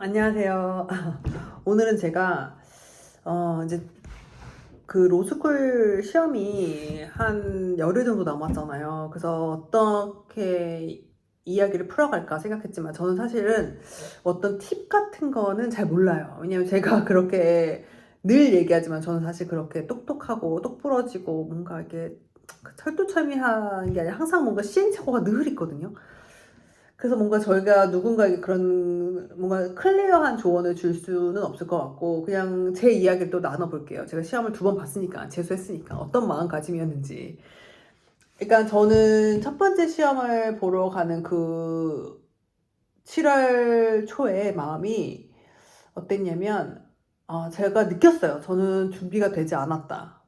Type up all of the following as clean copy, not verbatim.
안녕하세요. 오늘은 제가 이제 그 로스쿨 시험이 한 열흘 정도 남았잖아요. 그래서 어떻게 이야기를 풀어갈까 생각했지만 저는 사실은 어떤 팁 같은 거는 잘 몰라요. 왜냐면 제가 그렇게 늘 얘기하지만 저는 사실 그렇게 똑똑하고 똑부러지고 뭔가 이렇게 철두철미한 게 아니라 항상 뭔가 시행착오가 늘 있거든요. 그래서 뭔가 저희가 누군가에게 그런 뭔가 클리어한 조언을 줄 수는 없을 것 같고 그냥 제 이야기를 또 나눠볼게요. 제가 시험을 2번 봤으니까 재수했으니까 어떤 마음가짐이었는지. 그러니까 저는 첫 번째 시험을 보러 가는 그 7월 초에 마음이 어땠냐면 제가 느꼈어요. 저는 준비가 되지 않았다.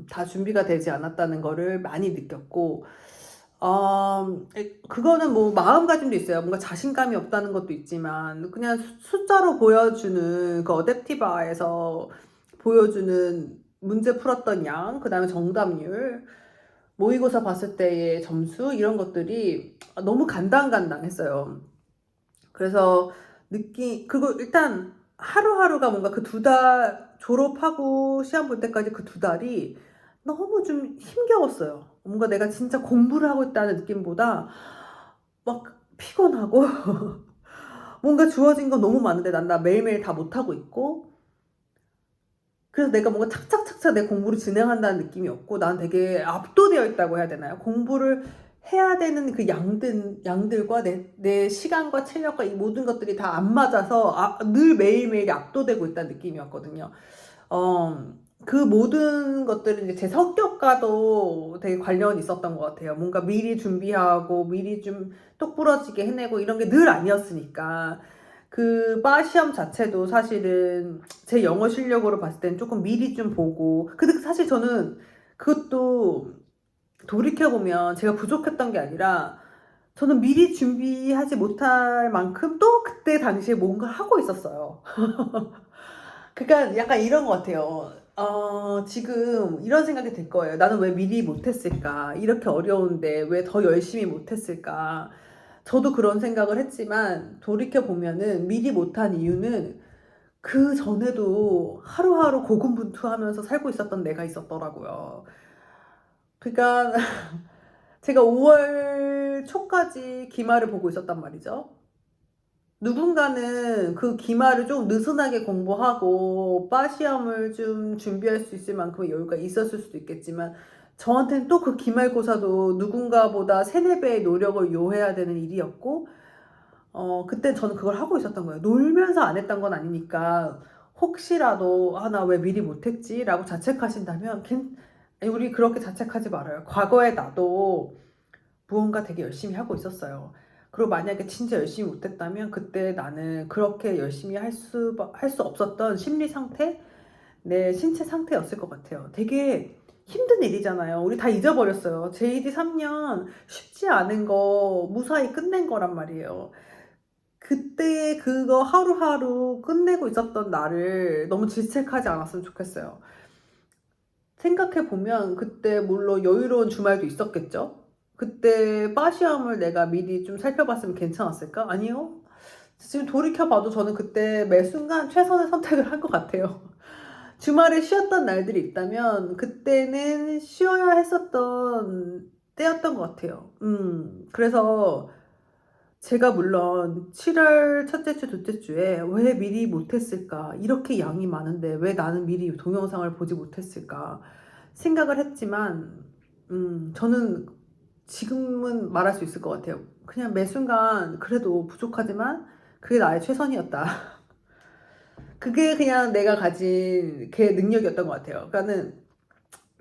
다 준비가 되지 않았다는 거를 많이 느꼈고 그거는 뭐 마음가짐도 있어요. 뭔가 자신감이 없다는 것도 있지만 그냥 숫자로 보여주는 그 어댑티바에서 보여주는 문제 풀었던 양, 그다음에 정답률, 모의고사 봤을 때의 점수 이런 것들이 너무 간당간당했어요. 그래서 그리고 일단 하루하루가 뭔가 그 2달 졸업하고 시험 볼 때까지 그 2달이 너무 좀 힘겨웠어요. 뭔가 내가 진짜 공부를 하고 있다는 느낌보다 막 피곤하고 뭔가 주어진 건 너무 많은데 나 매일매일 다 못하고 있고 그래서 내가 뭔가 착착착착 내 공부를 진행한다는 느낌이 없고 난 되게 압도되어 있다고 해야 되나요? 공부를 해야 되는 그 양들과 내 시간과 체력과 이 모든 것들이 다 안 맞아서 늘 매일매일 압도되고 있다는 느낌이었거든요. 어, 그 모든 것들은 이제 제 성격과도 되게 관련이 있었던 것 같아요. 뭔가 미리 준비하고 미리 좀 똑부러지게 해내고 이런 게 늘 아니었으니까. 그 바 시험 자체도 사실은 제 영어 실력으로 봤을 땐 조금 미리 좀 보고. 근데 사실 저는 그것도 돌이켜보면 제가 부족했던 게 아니라 저는 미리 준비하지 못할 만큼 또 그때 당시에 뭔가 하고 있었어요. 그러니까 약간 이런 것 같아요. 지금 이런 생각이 들 거예요. 나는 왜 미리 못했을까? 이렇게 어려운데 왜 더 열심히 못했을까? 저도 그런 생각을 했지만 돌이켜보면은 미리 못한 이유는 그 전에도 하루하루 고군분투하면서 살고 있었던 내가 있었더라고요. 그러니까 제가 5월 초까지 기말을 보고 있었단 말이죠. 누군가는 그 기말을 좀 느슨하게 공부하고 바 시험을 좀 준비할 수 있을 만큼의 여유가 있었을 수도 있겠지만 저한테는 또 그 기말고사도 누군가보다 3~4배의 노력을 요해야 되는 일이었고 그때 저는 그걸 하고 있었던 거예요. 놀면서 안 했던 건 아니니까 혹시라도 나 왜 미리 못했지? 라고 자책하신다면 우리 그렇게 자책하지 말아요. 과거에 나도 무언가 되게 열심히 하고 있었어요. 그리고 만약에 진짜 열심히 못했다면 그때 나는 그렇게 열심히 할 수 없었던 심리 상태, 내 신체 상태였을 것 같아요. 되게 힘든 일이잖아요. 우리 다 잊어버렸어요. JD 3년 쉽지 않은 거 무사히 끝낸 거란 말이에요. 그때 그거 하루하루 끝내고 있었던 나를 너무 질책하지 않았으면 좋겠어요. 생각해보면 그때 물론 여유로운 주말도 있었겠죠? 그때 바 시험을 내가 미리 좀 살펴봤으면 괜찮았을까? 아니요. 지금 돌이켜봐도 저는 그때 매 순간 최선의 선택을 한 것 같아요. 주말에 쉬었던 날들이 있다면 그때는 쉬어야 했었던 때였던 것 같아요. 그래서 제가 물론 7월 첫째 주, 둘째 주에 왜 미리 못했을까? 이렇게 양이 많은데 왜 나는 미리 동영상을 보지 못했을까? 생각을 했지만, 저는 지금은 말할 수 있을 것 같아요. 그냥 매 순간 그래도 부족하지만 그게 나의 최선이었다. 그게 그냥 내가 가진 그 능력이었던 것 같아요. 그러니까는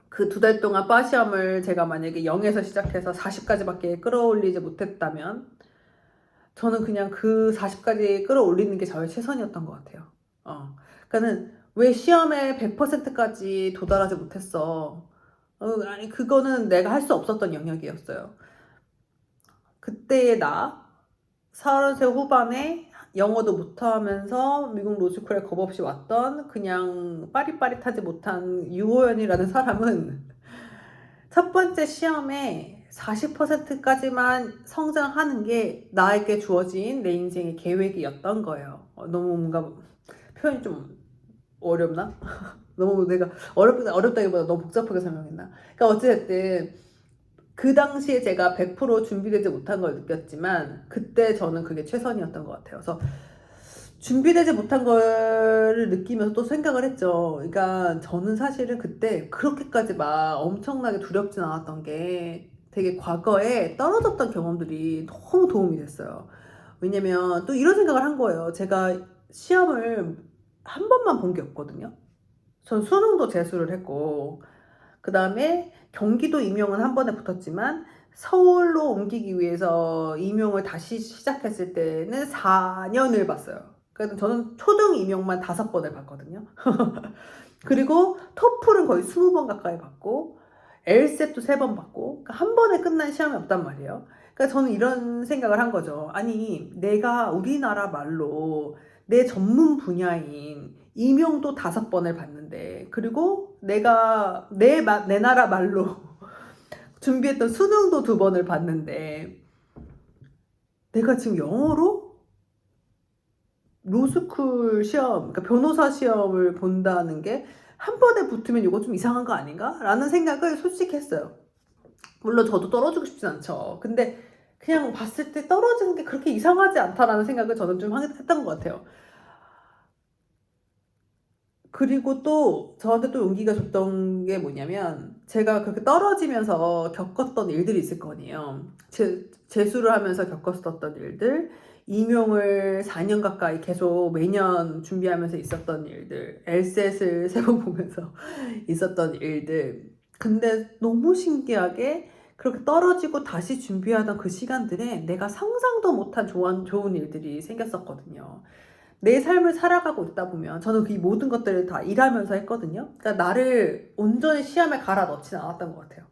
그 2달 동안 바 시험을 제가 만약에 0에서 시작해서 40까지밖에 끌어올리지 못했다면 저는 그냥 그 40까지 끌어올리는 게 저의 최선이었던 것 같아요. 그러니까는 왜 시험에 100%까지 도달하지 못했어? 아니 그거는 내가 할 수 없었던 영역이었어요. 그때의 나, 30살 후반에 영어도 못하면서 미국 로스쿨에 겁없이 왔던 그냥 빠릿빠릿하지 못한 유호연이라는 사람은 첫 번째 시험에 40%까지만 성장하는 게 나에게 주어진 내 인생의 계획이었던 거예요. 너무 뭔가 표현이 좀 어렵나? 너무 내가 어렵다기보다 너무 복잡하게 설명했나? 그러니까 어찌됐든 그 당시에 제가 100% 준비되지 못한 걸 느꼈지만 그때 저는 그게 최선이었던 것 같아요. 그래서 준비되지 못한 걸 느끼면서 또 생각을 했죠. 그러니까 저는 사실은 그때 그렇게까지 막 엄청나게 두렵진 않았던 게 되게 과거에 떨어졌던 경험들이 너무 도움이 됐어요. 왜냐면 또 이런 생각을 한 거예요. 제가 시험을 한 번만 본 게 없거든요. 전 수능도 재수를 했고, 그 다음에 경기도 임용은 한 번에 붙었지만, 서울로 옮기기 위해서 임용을 다시 시작했을 때는 4년을 봤어요. 그래서 저는 초등 임용만 5번을 봤거든요. 그리고 토플은 거의 20번 가까이 봤고, LSAT도 3번 봤고, 그러니까 한 번에 끝난 시험이 없단 말이에요. 그러니까 저는 이런 생각을 한 거죠. 아니, 내가 우리나라 말로 내 전문 분야인 임용도 5번을 봤는데, 그리고 내가 내 나라 말로 준비했던 수능도 2번을 봤는데, 내가 지금 영어로 로스쿨 시험, 그러니까 변호사 시험을 본다는 게 한 번에 붙으면 이거 좀 이상한 거 아닌가? 라는 생각을 솔직히 했어요. 물론 저도 떨어지고 싶진 않죠. 근데 그냥 봤을 때 떨어지는 게 그렇게 이상하지 않다라는 생각을 저는 좀 했던 것 같아요. 그리고 또 저한테 또 용기가 줬던 게 뭐냐면 제가 그렇게 떨어지면서 겪었던 일들이 있을 거 아니에요. 재수를 하면서 겪었었던 일들, 임용을 4년 가까이 계속 매년 준비하면서 있었던 일들, LSAT을 3번 보면서 있었던 일들. 근데 너무 신기하게 그렇게 떨어지고 다시 준비하던 그 시간들에 내가 상상도 못한 좋은 일들이 생겼었거든요. 내 삶을 살아가고 있다 보면 저는 그 모든 것들을 다 일하면서 했거든요. 그러니까 나를 온전히 시험에 갈아 넣지는 않았던 것 같아요.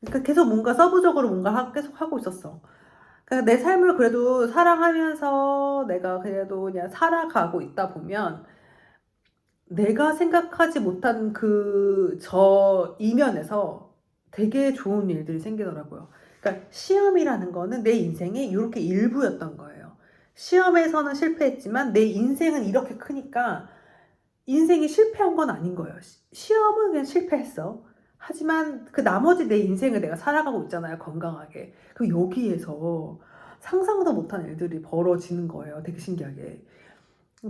그러니까 계속 뭔가 서브적으로 뭔가 계속 하고 있었어. 그러니까 내 삶을 그래도 사랑하면서 내가 그래도 그냥 살아가고 있다 보면 내가 생각하지 못한 그 저 이면에서 되게 좋은 일들이 생기더라고요. 그러니까 시험이라는 거는 내 인생의 이렇게 일부였던 거예요. 시험에서는 실패했지만 내 인생은 이렇게 크니까 인생이 실패한 건 아닌 거예요. 시험은 그냥 실패했어. 하지만 그 나머지 내 인생을 내가 살아가고 있잖아요. 건강하게. 그럼 여기에서 상상도 못한 일들이 벌어지는 거예요. 되게 신기하게.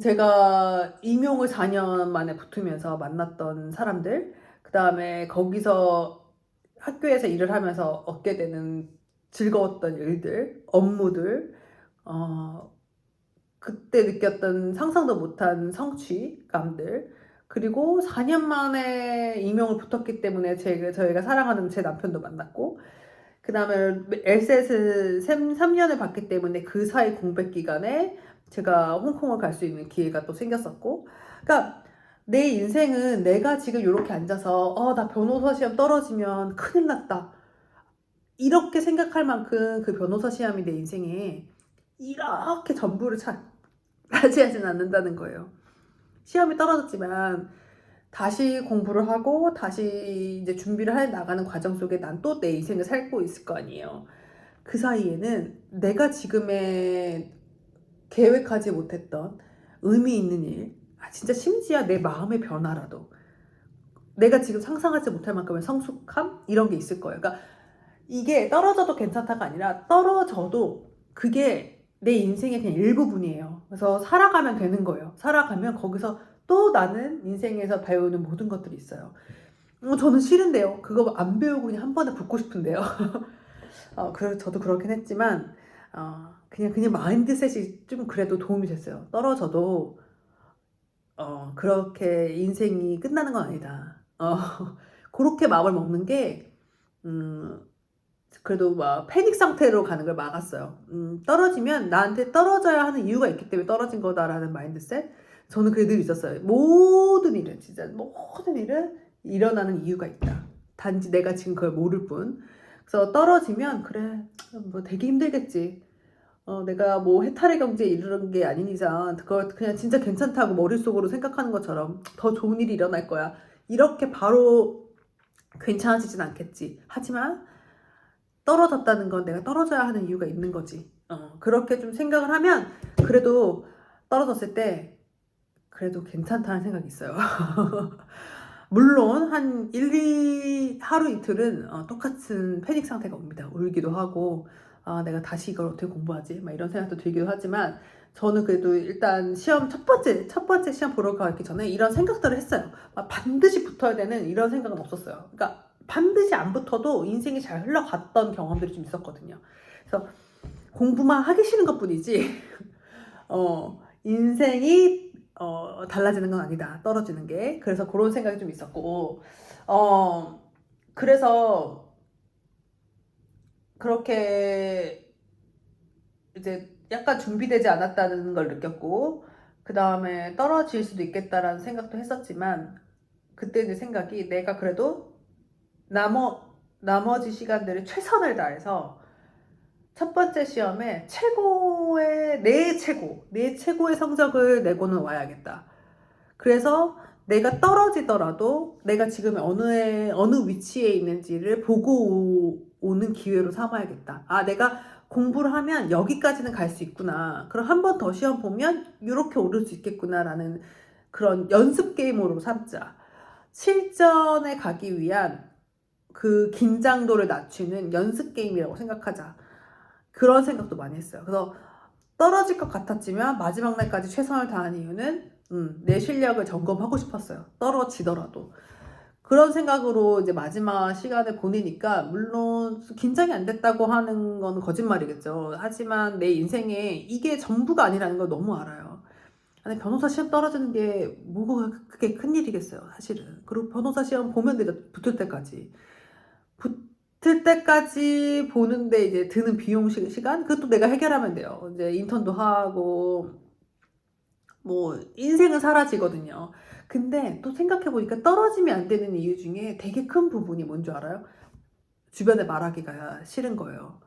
제가 임용을 4년 만에 붙으면서 만났던 사람들, 그 다음에 거기서 학교에서 일을 하면서 얻게 되는 즐거웠던 일들, 업무들, 어, 그때 느꼈던 상상도 못한 성취감들, 그리고 4년 만에 임용을 붙었기 때문에 저희가 사랑하는 제 남편도 만났고, 그 다음에 LSAT 3년을 봤기 때문에 그 사이 공백 기간에 제가 홍콩을 갈 수 있는 기회가 또 생겼었고, 그러니까 내 인생은 내가 지금 이렇게 앉아서 나 변호사 시험 떨어지면 큰일 났다 이렇게 생각할 만큼 그 변호사 시험이 내 인생에 이렇게 전부를 차지하진 않는다는 거예요. 시험이 떨어졌지만 다시 공부를 하고 다시 이제 준비를 해 나가는 과정 속에 난 또 내 인생을 살고 있을 거 아니에요. 그 사이에는 내가 지금의 계획하지 못했던 의미 있는 일, 진짜 심지어 내 마음의 변화라도 내가 지금 상상하지 못할 만큼의 성숙함 이런 게 있을 거예요. 그러니까 이게 떨어져도 괜찮다가 아니라 떨어져도 그게 내 인생의 그냥 일부분이에요. 그래서 살아가면 되는 거예요. 살아가면 거기서 또 나는 인생에서 배우는 모든 것들이 있어요. 저는 싫은데요. 그거 안 배우고 그냥 한 번에 붙고 싶은데요. 저도 그렇긴 했지만, 그냥 마인드셋이 좀 그래도 도움이 됐어요. 떨어져도, 그렇게 인생이 끝나는 건 아니다. 그렇게 마음을 먹는 게, 음, 그래도 막 패닉 상태로 가는 걸 막았어요. 떨어지면 나한테 떨어져야 하는 이유가 있기 때문에 떨어진 거다라는 마인드셋. 저는 그게 늘 있었어요. 모든 일은 진짜 모든 일은 일어나는 이유가 있다. 단지 내가 지금 그걸 모를 뿐. 그래서 떨어지면 그래 뭐 되게 힘들겠지. 내가 뭐 해탈의 경지에 이르는 게 아닌 이상 그걸 그냥 진짜 괜찮다고 머릿속으로 생각하는 것처럼 더 좋은 일이 일어날 거야. 이렇게 바로 괜찮아지진 않겠지. 하지만 떨어졌다는 건 내가 떨어져야 하는 이유가 있는 거지. 그렇게 좀 생각을 하면 그래도 떨어졌을 때 그래도 괜찮다는 생각이 있어요. 물론 한 1-2 하루 이틀은 똑같은 패닉 상태가 옵니다. 울기도 하고 내가 다시 이걸 어떻게 공부하지? 막 이런 생각도 들기도 하지만 저는 그래도 일단 시험 첫 번째 시험 보러 가기 전에 이런 생각들을 했어요. 반드시 붙어야 되는 이런 생각은 없었어요. 그러니까 반드시 안 붙어도 인생이 잘 흘러갔던 경험들이 좀 있었거든요. 그래서 공부만 하기 싫은 것뿐이지 인생이 달라지는 건 아니다. 떨어지는 게. 그래서 그런 생각이 좀 있었고 그래서 그렇게 이제 약간 준비되지 않았다는 걸 느꼈고 그 다음에 떨어질 수도 있겠다라는 생각도 했었지만 그때 이제 생각이 내가 그래도 나머지 시간들을 최선을 다해서 첫 번째 시험에 내 최고의 성적을 내고는 와야겠다. 그래서 내가 떨어지더라도 내가 지금 어느 위치에 있는지를 보고 오는 기회로 삼아야겠다. 내가 공부를 하면 여기까지는 갈 수 있구나. 그럼 한 번 더 시험 보면 이렇게 오를 수 있겠구나라는 그런 연습 게임으로 삼자. 실전에 가기 위한 그 긴장도를 낮추는 연습 게임이라고 생각하자. 그런 생각도 많이 했어요. 그래서 떨어질 것 같았지만 마지막 날까지 최선을 다한 이유는 내 실력을 점검하고 싶었어요. 떨어지더라도. 그런 생각으로 이제 마지막 시간을 보내니까 물론 긴장이 안 됐다고 하는 건 거짓말이겠죠. 하지만 내 인생에 이게 전부가 아니라는 걸 너무 알아요. 아니 변호사 시험 떨어지는 게 뭐가 그게 큰일이겠어요, 사실은. 그리고 변호사 시험 보면 되죠, 붙을 때까지. 붙을 때까지 보는데 이제 드는 비용 시간? 그것도 내가 해결하면 돼요. 이제 인턴도 하고 뭐 인생은 사라지거든요. 근데 또 생각해보니까 떨어지면 안 되는 이유 중에 되게 큰 부분이 뭔지 알아요? 주변에 말하기가 싫은 거예요.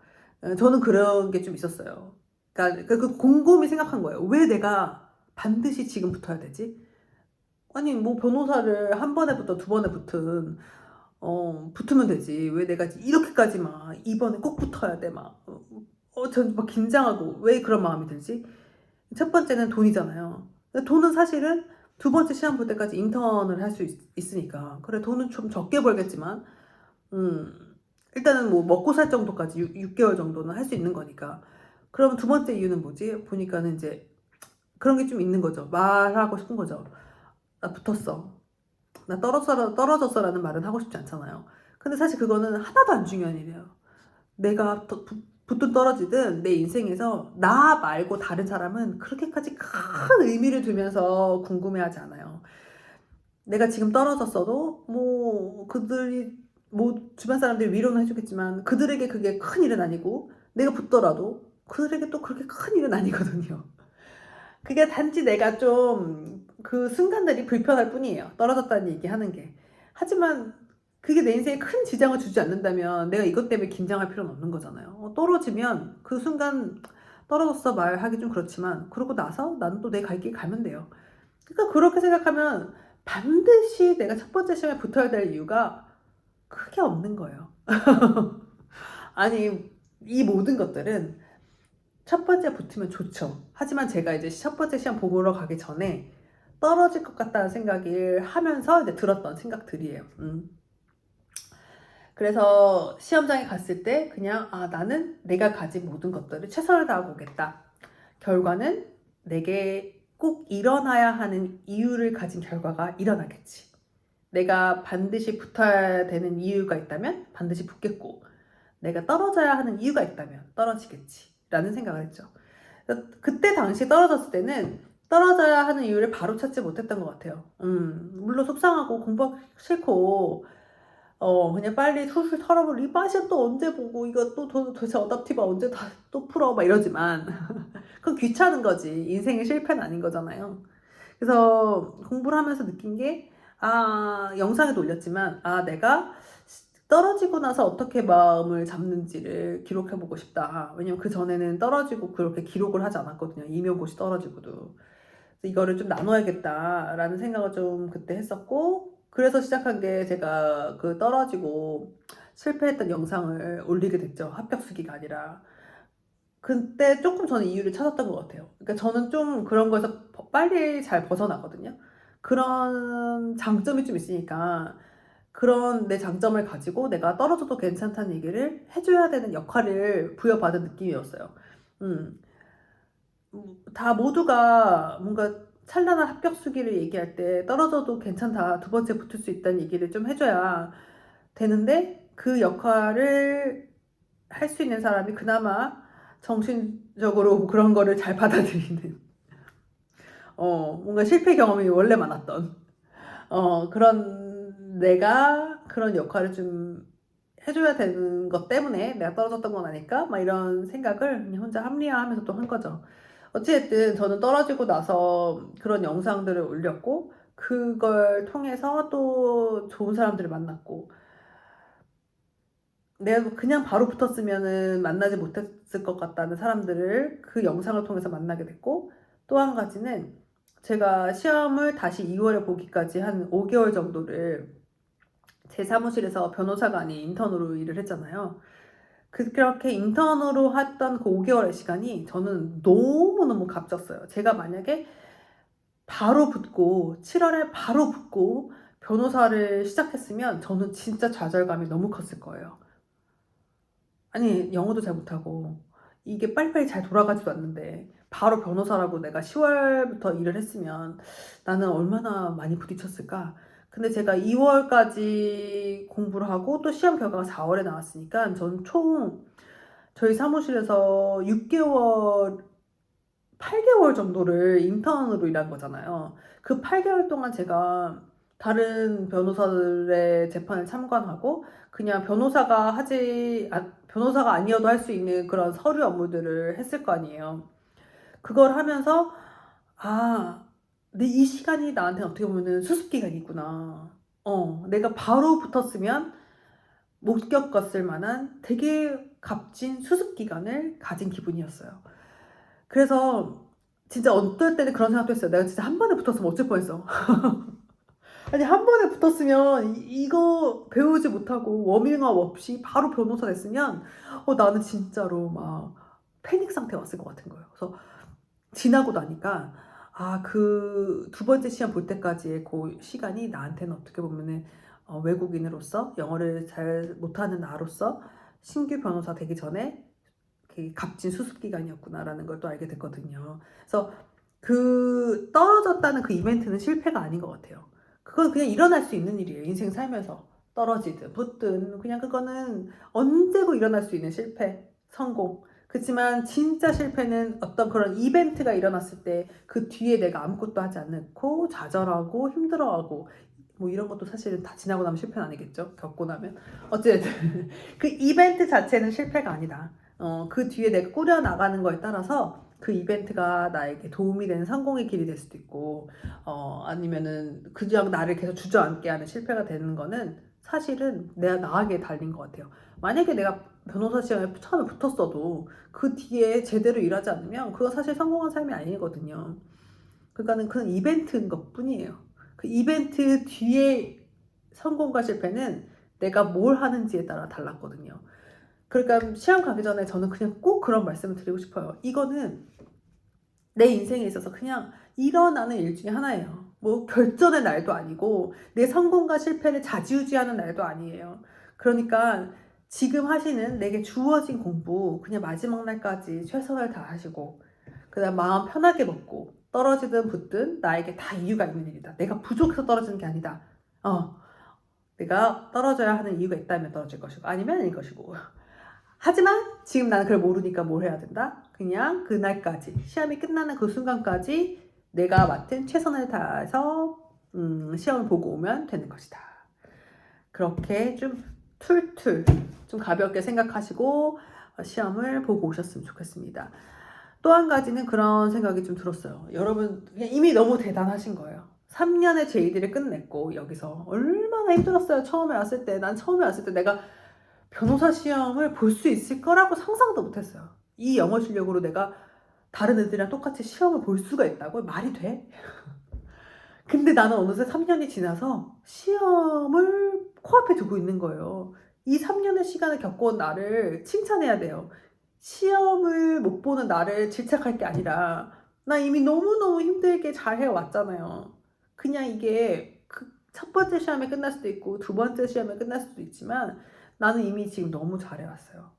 저는 그런 게 좀 있었어요. 그러니까 그 곰곰이 생각한 거예요. 왜 내가 반드시 지금 붙어야 되지? 아니 뭐 변호사를 한 번에 붙어 두 번에 붙으면 되지. 왜 내가 이렇게까지 막 이번에 꼭 붙어야 돼 막. 전 막 긴장하고 왜 그런 마음이 들지? 첫 번째는 돈이잖아요. 돈은 사실은 두 번째 시험 볼 때까지 인턴을 할 수 있으니까. 그래, 돈은 좀 적게 벌겠지만, 일단은 뭐 먹고 살 정도까지 6개월 정도는 할 수 있는 거니까. 그러면 두 번째 이유는 뭐지? 보니까는 이제 그런 게 좀 있는 거죠. 말하고 싶은 거죠. 나 붙었어. 나 떨어졌어라는 말은 하고 싶지 않잖아요. 근데 사실 그거는 하나도 안 중요한 일이에요. 내가 붙든 떨어지든 내 인생에서 나 말고 다른 사람은 그렇게까지 큰 의미를 두면서 궁금해하지 않아요. 내가 지금 떨어졌어도 뭐 그들이 뭐 주변 사람들이 위로는 해주겠지만 그들에게 그게 큰 일은 아니고 내가 붙더라도 그들에게 또 그렇게 큰 일은 아니거든요. 그게 단지 내가 좀 그 순간들이 불편할 뿐이에요. 떨어졌다는 얘기하는 게. 하지만 그게 내 인생에 큰 지장을 주지 않는다면 내가 이것 때문에 긴장할 필요는 없는 거잖아요. 떨어지면 그 순간 떨어졌어 말하기 좀 그렇지만 그러고 나서 나는 또 내 갈 길 가면 돼요. 그러니까 그렇게 생각하면 반드시 내가 첫 번째 시험에 붙어야 될 이유가 크게 없는 거예요. 아니 이 모든 것들은 첫 번째 붙으면 좋죠. 하지만 제가 이제 첫 번째 시험 보러 가기 전에 떨어질 것 같다는 생각을 하면서 이제 들었던 생각들이에요. 그래서 시험장에 갔을 때 그냥 나는 내가 가진 모든 것들을 최선을 다하고 오겠다. 결과는 내게 꼭 일어나야 하는 이유를 가진 결과가 일어나겠지. 내가 반드시 붙어야 되는 이유가 있다면 반드시 붙겠고 내가 떨어져야 하는 이유가 있다면 떨어지겠지 라는 생각을 했죠. 그때 당시 떨어졌을 때는 떨어져야 하는 이유를 바로 찾지 못했던 것 같아요. 물론 속상하고 공부하기 싫고 그냥 빨리 술술 털어버리고 이 맛이 또 언제 보고 이거 또 도대체 어답티브 언제 다 또 풀어 막 이러지만 그건 귀찮은 거지. 인생의 실패는 아닌 거잖아요. 그래서 공부를 하면서 느낀 게 영상에도 올렸지만 내가 떨어지고 나서 어떻게 마음을 잡는지를 기록해보고 싶다. 왜냐면 그 전에는 떨어지고 그렇게 기록을 하지 않았거든요. 임용고시 떨어지고도. 그래서 이거를 좀 나눠야겠다라는 생각을 좀 그때 했었고, 그래서 시작한 게 제가 그 떨어지고 실패했던 영상을 올리게 됐죠. 합격수기가 아니라. 그때 조금 저는 이유를 찾았던 것 같아요. 그러니까 저는 좀 그런 거에서 빨리 잘 벗어나거든요. 그런 장점이 좀 있으니까 그런 내 장점을 가지고 내가 떨어져도 괜찮다는 얘기를 해줘야 되는 역할을 부여받은 느낌이었어요. 음, 다 모두가 뭔가 찬란한 합격수기를 얘기할 때 떨어져도 괜찮다, 두 번째 붙을 수 있다는 얘기를 좀 해줘야 되는데 그 역할을 할 수 있는 사람이 그나마 정신적으로 그런 거를 잘 받아들이는 뭔가 실패 경험이 원래 많았던 그런 내가 그런 역할을 좀 해줘야 되는 것 때문에 내가 떨어졌던 건 아닐까? 막 이런 생각을 그냥 혼자 합리화하면서 또 한 거죠. 어찌됐든 저는 떨어지고 나서 그런 영상들을 올렸고 그걸 통해서 또 좋은 사람들을 만났고 내가 그냥 바로 붙었으면은 만나지 못했을 것 같다는 사람들을 그 영상을 통해서 만나게 됐고 또 한 가지는 제가 시험을 다시 2월에 보기까지 한 5개월 정도를 제 사무실에서 변호사가 아닌 인턴으로 일을 했잖아요. 그렇게 인턴으로 했던 그 5개월의 시간이 저는 너무너무 값졌어요. 제가 만약에 바로 붙고 7월에 바로 붙고 변호사를 시작했으면 저는 진짜 좌절감이 너무 컸을 거예요. 아니 영어도 잘 못하고 이게 빨리빨리 잘 돌아가지도 않는데 바로 변호사라고 내가 10월부터 일을 했으면 나는 얼마나 많이 부딪혔을까. 근데 제가 2월까지 공부를 하고 또 시험 결과가 4월에 나왔으니까 저는 총 저희 사무실에서 6개월 8개월 정도를 인턴으로 일한 거잖아요. 그 8개월 동안 제가 다른 변호사들의 재판을 참관하고 그냥 변호사가 아니어도 할 수 있는 그런 서류 업무들을 했을 거 아니에요. 그걸 하면서 아, 내 이 시간이 나한테 어떻게 보면은 수습 기간이구나. 내가 바로 붙었으면 못 겪었을 만한 되게 값진 수습 기간을 가진 기분이었어요. 그래서 진짜 어떨 때는 그런 생각도 했어요. 내가 진짜 한 번에 붙었으면 어쩔 뻔했어. 아니 한 번에 붙었으면 이거 배우지 못하고 워밍업 없이 바로 변호사 됐으면 나는 진짜로 막 패닉 상태 왔을 것 같은 거예요. 그래서 지나고 나니까 그 두 번째 시험 볼 때까지의 그 시간이 나한테는 어떻게 보면은 외국인으로서 영어를 잘 못하는 나로서 신규 변호사 되기 전에 값진 수습 기간이었구나라는 걸 또 알게 됐거든요. 그래서 그 떨어졌다는 그 이벤트는 실패가 아닌 것 같아요. 그건 그냥 일어날 수 있는 일이에요. 인생 살면서 떨어지든 붙든 그냥 그거는 언제고 일어날 수 있는 실패, 성공. 그렇지만 진짜 실패는 어떤 그런 이벤트가 일어났을 때 그 뒤에 내가 아무것도 하지 않고 좌절하고 힘들어하고 뭐 이런 것도 사실은 다 지나고 나면 실패는 아니겠죠. 겪고 나면 어쨌든 그 이벤트 자체는 실패가 아니다. 그 뒤에 내가 꾸려나가는 거에 따라서 그 이벤트가 나에게 도움이 되는 성공의 길이 될 수도 있고, 아니면은 그냥 나를 계속 주저앉게 하는 실패가 되는 거는 사실은 내가 나에게 달린 것 같아요. 만약에 내가 변호사 시험에 처음에 붙었어도 그 뒤에 제대로 일하지 않으면 그건 사실 성공한 삶이 아니거든요. 그러니까는 그건 이벤트인 것 뿐이에요. 그 이벤트 뒤에 성공과 실패는 내가 뭘 하는지에 따라 달랐거든요. 그러니까 시험 가기 전에 저는 그냥 꼭 그런 말씀을 드리고 싶어요. 이거는 내 인생에 있어서 그냥 일어나는 일 중에 하나예요. 뭐 결전의 날도 아니고 내 성공과 실패를 좌지우지하는 날도 아니에요. 그러니까 지금 하시는 내게 주어진 공부 그냥 마지막 날까지 최선을 다하시고 그다음 마음 편하게 먹고 떨어지든 붙든 나에게 다 이유가 있는 일이다. 내가 부족해서 떨어지는 게 아니다. 내가 떨어져야 하는 이유가 있다면 떨어질 것이고 아니면 아닐 것이고 하지만 지금 나는 그걸 모르니까 뭘 해야 된다? 그냥 그날까지 시험이 끝나는 그 순간까지 내가 맡은 최선을 다해서 시험을 보고 오면 되는 것이다. 그렇게 좀 툴툴 좀 가볍게 생각하시고 시험을 보고 오셨으면 좋겠습니다. 또 한 가지는 그런 생각이 좀 들었어요. 여러분 이미 너무 대단하신 거예요. 3년의 JD를 끝냈고 여기서 얼마나 힘들었어요. 처음에 왔을 때. 난 처음에 왔을 때 내가 변호사 시험을 볼 수 있을 거라고 상상도 못했어요. 이 영어 실력으로 내가 다른 애들이랑 똑같이 시험을 볼 수가 있다고? 말이 돼? 근데 나는 어느새 3년이 지나서 시험을 코앞에 두고 있는 거예요. 이 3년의 시간을 겪어온 나를 칭찬해야 돼요. 시험을 못 보는 나를 질책할 게 아니라 나 이미 너무너무 힘들게 잘 해왔잖아요. 그냥 이게 그 첫 번째 시험에 끝날 수도 있고 두 번째 시험에 끝날 수도 있지만 나는 이미 지금 너무 잘해왔어요.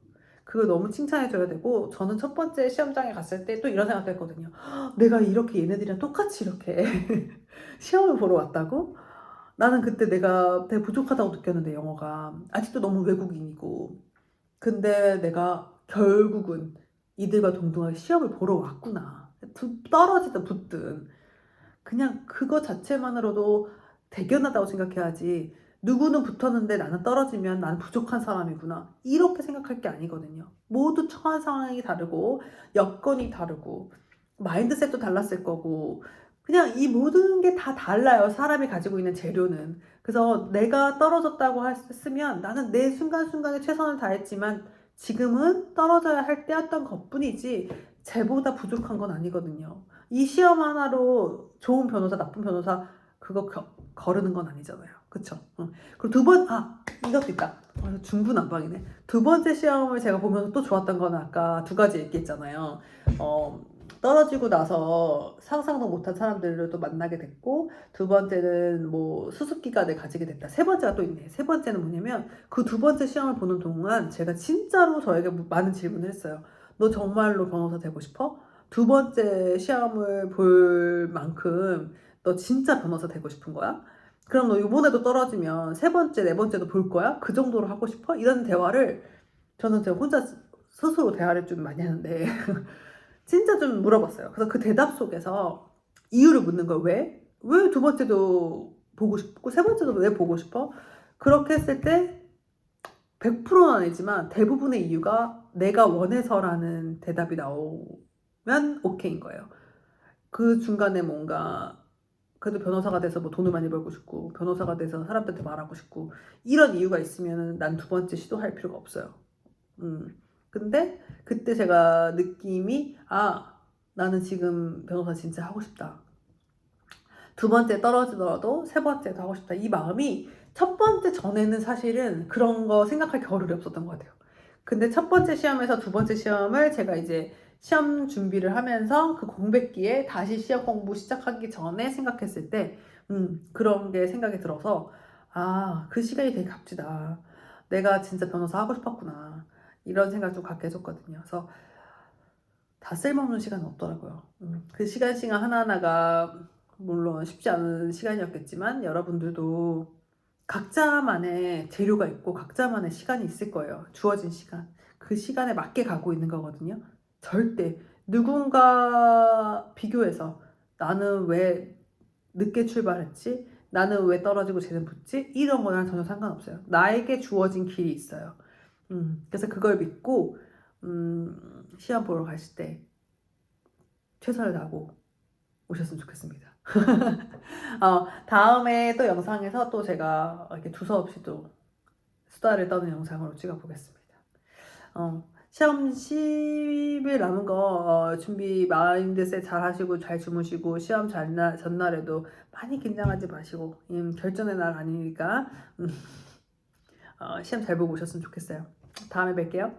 그걸 너무 칭찬해줘야 되고 저는 첫 번째 시험장에 갔을 때 또 이런 생각도 했거든요. 내가 이렇게 얘네들이랑 똑같이 이렇게 시험을 보러 왔다고? 나는 그때 내가 되게 부족하다고 느꼈는데 영어가 아직도 너무 외국인이고 근데 내가 결국은 이들과 동등하게 시험을 보러 왔구나. 떨어지든 붙든 그냥 그거 자체만으로도 대견하다고 생각해야지. 누구는 붙었는데 나는 떨어지면 나는 부족한 사람이구나. 이렇게 생각할 게 아니거든요. 모두 처한 상황이 다르고 여건이 다르고 마인드셋도 달랐을 거고 그냥 이 모든 게 다 달라요. 사람이 가지고 있는 재료는. 그래서 내가 떨어졌다고 했으면 나는 내 순간순간에 최선을 다했지만 지금은 떨어져야 할 때였던 것뿐이지 쟤보다 부족한 건 아니거든요. 이 시험 하나로 좋은 변호사, 나쁜 변호사 그거 거르는 건 아니잖아요. 그쵸? 그리고 이것도 있다. 중구난방이네. 두 번째 시험을 제가 보면서 또 좋았던 건 아까 두 가지 얘기했잖아요. 떨어지고 나서 상상도 못한 사람들을 또 만나게 됐고 두 번째는 뭐 수습기간을 가지게 됐다. 세 번째가 또 있네. 세 번째는 뭐냐면 그 두 번째 시험을 보는 동안 제가 진짜로 저에게 많은 질문을 했어요. 너 정말로 변호사 되고 싶어? 두 번째 시험을 볼 만큼 너 진짜 변호사 되고 싶은 거야? 그럼 너 이번에도 떨어지면 세 번째, 네 번째도 볼 거야? 그 정도로 하고 싶어? 이런 대화를 저는 제가 혼자 스스로 대화를 좀 많이 하는데 진짜 좀 물어봤어요. 그래서 그 대답 속에서 이유를 묻는 거예요. 왜? 왜 두 번째도 보고 싶고 세 번째도 왜 보고 싶어? 그렇게 했을 때 100%는 아니지만 대부분의 이유가 내가 원해서라는 대답이 나오면 오케이인 거예요. 그 중간에 뭔가 그래도 변호사가 돼서 뭐 돈을 많이 벌고 싶고 변호사가 돼서 사람들한테 말하고 싶고 이런 이유가 있으면 난 두 번째 시도할 필요가 없어요. 근데 그때 제가 느낌이 나는 지금 변호사 진짜 하고 싶다. 두 번째 떨어지더라도 세 번째도 하고 싶다. 이 마음이 첫 번째 전에는 사실은 그런 거 생각할 겨를이 없었던 것 같아요. 근데 첫 번째 시험에서 두 번째 시험을 제가 이제 시험 준비를 하면서 그 공백기에 다시 시험 공부 시작하기 전에 생각했을 때, 그런 게 생각이 들어서, 그 시간이 되게 값지다. 내가 진짜 변호사 하고 싶었구나. 이런 생각 좀 갖게 해줬거든요. 그래서 다 쓸모없는 시간은 없더라고요. 그 시간 하나하나가 물론 쉽지 않은 시간이었겠지만 여러분들도 각자만의 재료가 있고 각자만의 시간이 있을 거예요. 주어진 시간. 그 시간에 맞게 가고 있는 거거든요. 절대 누군가 비교해서 나는 왜 늦게 출발했지? 나는 왜 떨어지고 쟤는 붙지? 이런 거랑 전혀 상관없어요. 나에게 주어진 길이 있어요. 그래서 그걸 믿고 시험 보러 가실 때 최선을 다하고 오셨으면 좋겠습니다. 다음에 또 영상에서 또 제가 이렇게 두서없이 또 수다를 떠는 영상으로 찍어보겠습니다. 시험 10일 남은 거 준비 마인드셋 잘 하시고 잘 주무시고 시험 전날에도 많이 긴장하지 마시고 결전의 날 아니니까 시험 잘 보고 오셨으면 좋겠어요. 다음에 뵐게요.